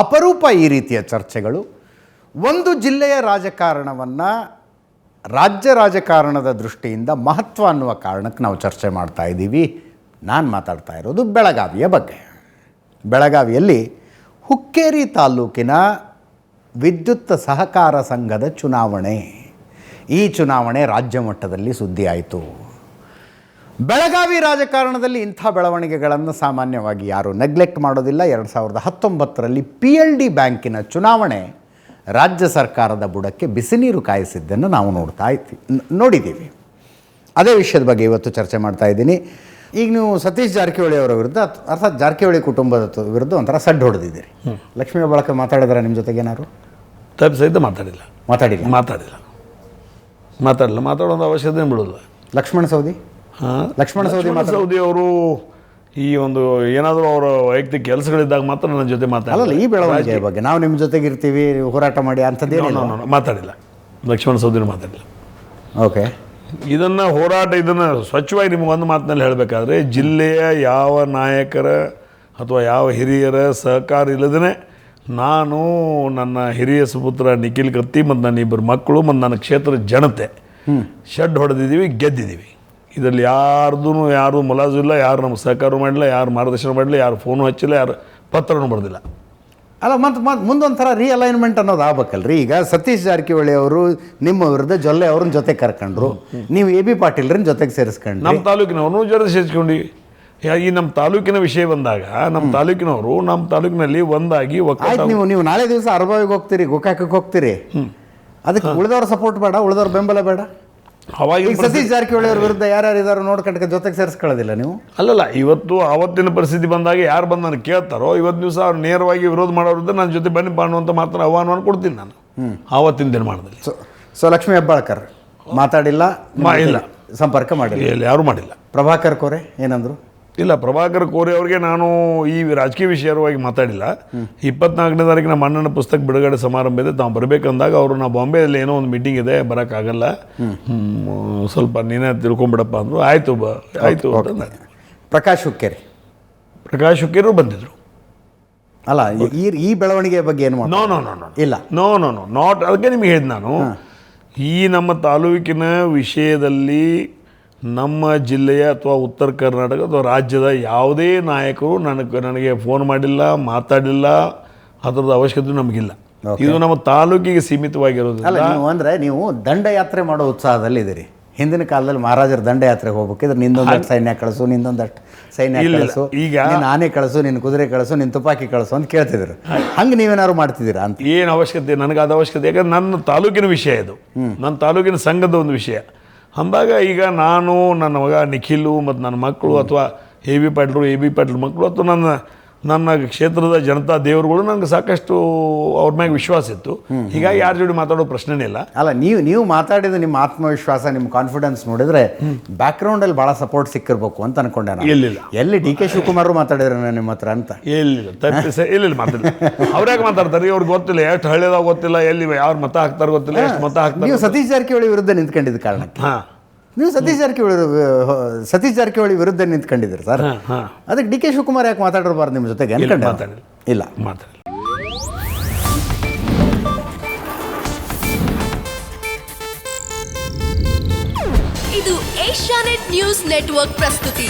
ಅಪರೂಪ ಈ ರೀತಿಯ ಚರ್ಚೆಗಳು. ಒಂದು ಜಿಲ್ಲೆಯ ರಾಜಕಾರಣವನ್ನು ರಾಜ್ಯ ರಾಜಕಾರಣದ ದೃಷ್ಟಿಯಿಂದ ಮಹತ್ವ ಅನ್ನುವ ಕಾರಣಕ್ಕೆ ನಾವು ಚರ್ಚೆ ಮಾಡ್ತಾ ಇದ್ದೀವಿ. ನಾನು ಮಾತಾಡ್ತಾ ಇರೋದು ಬೆಳಗಾವಿಯ ಬಗ್ಗೆ. ಬೆಳಗಾವಿಯಲ್ಲಿ ಹುಕ್ಕೇರಿ ತಾಲೂಕಿನ ವಿದ್ಯುತ್ ಸಹಕಾರ ಸಂಘದ ಚುನಾವಣೆ. ಈ ಚುನಾವಣೆ ರಾಜ್ಯ ಮಟ್ಟದಲ್ಲಿ ಸುದ್ದಿ ಆಯಿತು. ಬೆಳಗಾವಿ ರಾಜಕಾರಣದಲ್ಲಿ ಇಂಥ ಬೆಳವಣಿಗೆಗಳನ್ನು ಸಾಮಾನ್ಯವಾಗಿ ಯಾರೂ ನೆಗ್ಲೆಕ್ಟ್ ಮಾಡೋದಿಲ್ಲ. 2019ರಲ್ಲಿ PLD ಬ್ಯಾಂಕಿನ ಚುನಾವಣೆ ರಾಜ್ಯ ಸರ್ಕಾರದ ಬುಡಕ್ಕೆ ಬಿಸಿ ನೀರು ಕಾಯಿಸಿದ್ದನ್ನು ನಾವು ನೋಡಿದ್ದೀವಿ. ಅದೇ ವಿಷಯದ ಬಗ್ಗೆ ಇವತ್ತು ಚರ್ಚೆ ಮಾಡ್ತಾ ಇದ್ದೀನಿ. ಈಗ ನೀವು ಸತೀಶ್ ಜಾರಕಿಹೊಳಿ ಅವರ ವಿರುದ್ಧ ಅರ್ಥಾತ್ ಜಾರಕಿಹೊಳಿ ಕುಟುಂಬದ ವಿರುದ್ಧ ಒಂಥರ ಸಡ್ಡು ಹೊಡೆದಿದ್ದೀರಿ. ಲಕ್ಷ್ಮೀ ಹೆಬ್ಬಾಳ್ಕರ್ ಮಾತಾಡಿದ್ರೆ ನಿಮ್ಮ ಜೊತೆಗೆ ಏನಾದ್ರು ಸಹಿತ ಮಾತಾಡೋದು ಅವಶ್ಯಕತೆ ಬಿಡೋಲ್ಲ. ಲಕ್ಷ್ಮಣ ಸವದಿ ಅವರು ಈ ಒಂದು ಏನಾದರೂ ಅವರ ವೈಯಕ್ತಿಕ ಕೆಲಸಗಳಿದ್ದಾಗ ಮಾತ್ರ ನನ್ನ ಜೊತೆ ಮಾತಾಡಲ್ಲ. ಈ ಬೆಳವಣಿಗೆ ಬಗ್ಗೆ ನಾವು ನಿಮ್ಮ ಜೊತೆಗೆ ಇರ್ತೀವಿ, ಹೋರಾಟ ಮಾಡಿ ಅಂಥದ್ದೇನು ಮಾತಾಡಿಲ್ಲ. ಲಕ್ಷ್ಮಣ ಸವದಿನೂ ಮಾತಾಡಿಲ್ಲ. ಓಕೆ, ಇದನ್ನು ಸ್ವಚ್ಛವಾಗಿ ನಿಮಗೆ ಒಂದು ಮಾತಿನಲ್ಲಿ ಹೇಳಬೇಕಾದ್ರೆ, ಜಿಲ್ಲೆಯ ಯಾವ ನಾಯಕರ ಅಥವಾ ಯಾವ ಹಿರಿಯರ ಸಹಕಾರ ಇಲ್ಲದೇ ನಾನು, ನನ್ನ ಹಿರಿಯ ಸುಪುತ್ರ ನಿಖಿಲ್ ಕತ್ತಿ ಮತ್ತು ನನ್ನ ಇಬ್ಬರು ಮಕ್ಕಳು ಮತ್ತು ನನ್ನ ಕ್ಷೇತ್ರದ ಜನತೆ ಶೆಡ್ ಹೊಡೆದಿದ್ದೀವಿ, ಗೆದ್ದಿದ್ದೀವಿ. ಇದರಲ್ಲಿ ಯಾರು ಮುಲಾಜು ಇಲ್ಲ, ಯಾರು ನಮ್ಗೆ ಸಹಕಾರ ಮಾಡಿಲ್ಲ, ಯಾರು ಮಾರ್ಗದರ್ಶನ ಮಾಡಿಲ್ಲ, ಯಾರು ಫೋನು ಹಚ್ಚಿಲ್ಲ, ಯಾರು ಪತ್ರನೂ ಬರೆದಿಲ್ಲ. ಅಲ್ಲ, ಮತ್ತು ಮುಂದೊಂಥರ ರೀಅಲೈನ್ಮೆಂಟ್ ಅನ್ನೋದು ಆಗ್ಬೇಕಲ್ರಿ. ಈಗ ಸತೀಶ್ ಜಾರಕಿಹೊಳಿ ಅವರು ನಿಮ್ಮ ವಿರುದ್ಧ ಜೊಲ್ಲೆ ಅವ್ರನ್ನ ಜೊತೆ ಕರ್ಕೊಂಡ್ರು, ನೀವು AB ಪಾಟೀಲ್ರನ್ನ ಜೊತೆಗೆ ಸೇರಿಸ್ಕೊಂಡು ನಮ್ಮ ತಾಲೂಕಿನವ್ರನ್ನೂ ಜೊತೆ ಸೇರಿಸ್ಕೊಂಡು ಈ ನಮ್ಮ ತಾಲೂಕಿನ ವಿಷಯ ಬಂದಾಗ ನಮ್ಮ ತಾಲೂಕಿನವರು ನಮ್ಮ ತಾಲೂಕಿನಲ್ಲಿ ಒಂದಾಗಿ ನೀವು ನಾಳೆ ದಿವಸ ಅರಬಾವಿಗೆ ಹೋಗ್ತೀರಿ, ಗೋಕಾಕಕ್ಕೆ ಹೋಗ್ತೀರಿ, ಅದಕ್ಕೆ ಉಳಿದವ್ರ ಸಪೋರ್ಟ್ ಬೇಡ, ಉಳಿದವ್ರ ಬೆಂಬಲ ಬೇಡ. ಅವಾಗ ಸತೀಶ್ ಜಾರಕಿಹೊಳಿ ಅವ್ರ ವಿರುದ್ಧ ಯಾರ್ಯಾರು ಇದಾರೋ ನೋಡ್ಕೊಂಡ್ರೆ ಜೊತೆಗೆ ಸೇರಿಸ್ಕೊಳ್ಳೋದಿಲ್ಲ ನೀವು? ಅಲ್ಲಲ್ಲ, ಆವತ್ತಿನ ಪರಿಸ್ಥಿತಿ ಬಂದಾಗ ಯಾರು ಬಂದು ನಾನು ಕೇಳ್ತಾರೋ ಇವತ್ತು ದಿವಸ ಅವ್ರು ನೇರವಾಗಿ ವಿರೋಧ ಮಾಡೋದ್ರಿಂದ ನನ್ನ ಜೊತೆ ಬನ್ನಿ ಅನ್ನುವಂಥ ಮಾತ್ರ ಆಹ್ವಾನವನ್ನು ಕೊಡ್ತೀನಿ ನಾನು ಆವತ್ತಿನ ದಿನಮಾನದಲ್ಲಿ. ಸೊ ಲಕ್ಷ್ಮೀ ಹೆಬ್ಬಾಳ್ಕರ್ ಮಾತಾಡಿಲ್ಲ, ಇಲ್ಲ, ಸಂಪರ್ಕ ಮಾಡಿಲ್ಲ, ಯಾರೂ ಮಾಡಿಲ್ಲ. ಪ್ರಭಾಕರ್ ಕೋರೆ ಏನಂದ್ರು? ಇಲ್ಲ, ಪ್ರಭಾಕರ್ ಕೋರೆ ಅವ್ರಿಗೆ ನಾನು ಈ ರಾಜಕೀಯ ವಿಷಯವಾಗಿ ಮಾತಾಡಿಲ್ಲ. 24ನೇ ತಾರೀಕು ನಮ್ಮ ಅಣ್ಣನ ಪುಸ್ತಕ ಬಿಡುಗಡೆ ಸಮಾರಂಭ ಇದೆ, ತಾವು ಬರಬೇಕಂದಾಗ ಅವರು ನಾವು ಬಾಂಬೆಯಲ್ಲಿ ಏನೋ ಒಂದು ಮೀಟಿಂಗ್ ಇದೆ, ಬರೋಕ್ಕಾಗಲ್ಲ, ಸ್ವಲ್ಪ ನೀನೇ ತಿಳ್ಕೊಂಬಿಡಪ್ಪ ಅಂದರು. ಆಯಿತು ಪ್ರಕಾಶ್ ಹುಕ್ಕೇರಿ ಬಂದಿದ್ರು. ಅಲ್ಲ, ಈ ಬೆಳವಣಿಗೆ ಬಗ್ಗೆ ಏನು ಇಲ್ಲ, ನಾಟ್. ಅದಕ್ಕೆ ನಿಮಗೆ ಹೇಳಿದ್ ನಾನು, ಈ ನಮ್ಮ ತಾಲೂಕಿನ ವಿಷಯದಲ್ಲಿ ನಮ್ಮ ಜಿಲ್ಲೆಯ ಅಥವಾ ಉತ್ತರ ಕರ್ನಾಟಕ ಅಥವಾ ರಾಜ್ಯದ ಯಾವುದೇ ನಾಯಕರು ನನಗೆ ಫೋನ್ ಮಾಡಿಲ್ಲ, ಮಾತಾಡಿಲ್ಲ. ಅದರದ ಅವಶ್ಯಕತೆ ನಮಗಿಲ್ಲ. ಇದು ನಮ್ಮ ತಾಲೂಕಿಗೆ ಸೀಮಿತವಾಗಿರೋದಿಲ್ಲ. ಅಂದರೆ ನೀವು ದಂಡಯಾತ್ರೆ ಮಾಡೋ ಉತ್ಸಾಹದಲ್ಲಿದ್ದೀರಿ. ಹಿಂದಿನ ಕಾಲದಲ್ಲಿ ಮಹಾರಾಜರ ದಂಡಯಾತ್ರೆಗೆ ಹೋಗ್ಬೇಕಿದ್ರೆ ನಿಂದೊಂದಷ್ಟು ಸೈನ್ಯ ಕಳಿಸು, ನಿಂದೊಂದಷ್ಟು ಸೈನ್ಯ ಕಳಿಸು, ಈಗ ಆನೆ ಕಳಿಸು, ನಿನ್ನ ಕುದುರೆ ಕಳಿಸು, ನಿನ್ನ ತುಪಾಕಿ ಕಳಿಸು ಅಂತ ಕೇಳ್ತಿದ್ರು. ಹಂಗೆ ನೀವೇನಾದ್ರು ಮಾಡ್ತಿದ್ದೀರಾ ಅಂತ? ಏನು ಅವಶ್ಯಕತೆ? ನನಗೆ ಅದು ಅವಶ್ಯಕತೆ. ಯಾಕಂದ್ರೆ ನನ್ನ ತಾಲೂಕಿನ ವಿಷಯ ಇದು, ನನ್ನ ತಾಲೂಕಿನ ಸಂಘದ ಒಂದು ವಿಷಯ ಅಂದಾಗ ಈಗ ನಾನು, ನನ್ನ ಮಗ ನಿಖಿಲು ಮತ್ತು ನನ್ನ ಮಕ್ಕಳು ಅಥವಾ AB ಪಾಟೀಲ್ ಮಕ್ಕಳು ಅಥವಾ ನನ್ನ ಕ್ಷೇತ್ರದ ಜನತಾ ದೇವರುಗಳು ನನಗೆ ಸಾಕಷ್ಟು ಅವ್ರ ಮ್ಯಾಗ ವಿಶ್ವಾಸ ಇತ್ತು. ಹೀಗಾಗಿ ಯಾರ ಜೋಡಿ ಮಾತಾಡೋ ಪ್ರಶ್ನೆನೇ ಇಲ್ಲ. ಅಲ್ಲ, ನೀವು ಮಾತಾಡಿದ ನಿಮ್ಮ ಆತ್ಮವಿಶ್ವಾಸ, ನಿಮ್ಮ ಕಾನ್ಫಿಡೆನ್ಸ್ ನೋಡಿದ್ರೆ ಬ್ಯಾಕ್ಗ್ರೌಂಡಲ್ಲಿ ಭಾಳ ಸಪೋರ್ಟ್ ಸಿಕ್ಕಿರ್ಬೇಕು ಅಂತ ಅನ್ಕೊಂಡೆ ನಾನು. ಎಲ್ಲಿ DK ಶಿವಕುಮಾರ್ ಮಾತಾಡಿದ್ರೆ ನಿಮ್ಮ ಹತ್ರ ಅಂತ? ಇಲ್ಲ ಮಾತಾಡಿಲ್ಲ. ಅವ್ರ್ಯಾಕೆ ಮಾತಾಡ್ತಾರೆ? ಅವ್ರಿಗೆ ಗೊತ್ತಿಲ್ಲ, ಎಷ್ಟು ಹಳ್ಳಿದಾಗ ಗೊತ್ತಿಲ್ಲ, ಎಲ್ಲಿ ಯಾರು ಮತ ಹಾಕ್ತಾರೆ ಗೊತ್ತಿಲ್ಲ, ಎಷ್ಟು ಮತ ಹಾಕ್ತಾರೆ. ನೀವು ಸತೀಶ್ ಜಾರಕಿಹೊಳಿ ವಿರುದ್ಧ ನಿಂತ್ಕೊಂಡಿದ್ದ ಕಾರಣಕ್ಕೆ ನೀವು ಸತೀಶ್ ಜಾರಕಿಹೊಳಿ ವಿರುದ್ಧ ನಿಂತ್ಕೊಂಡಿದ್ದೀರಿ ಸರ್. ಅದಕ್ಕೆ DK ಶಿವಕುಮಾರ್ ಯಾಕೆ ಮಾತಾಡಿರಬಾರ್ದು ನಿಮ್ಮ ಜೊತೆಗೆ? ಇಲ್ಲ, ಮಾತಾಡಿ. ಇದು ಏಷ್ಯಾನೆಟ್ ನ್ಯೂಸ್ ನೆಟ್ವರ್ಕ್ ಪ್ರಸ್ತುತಿ.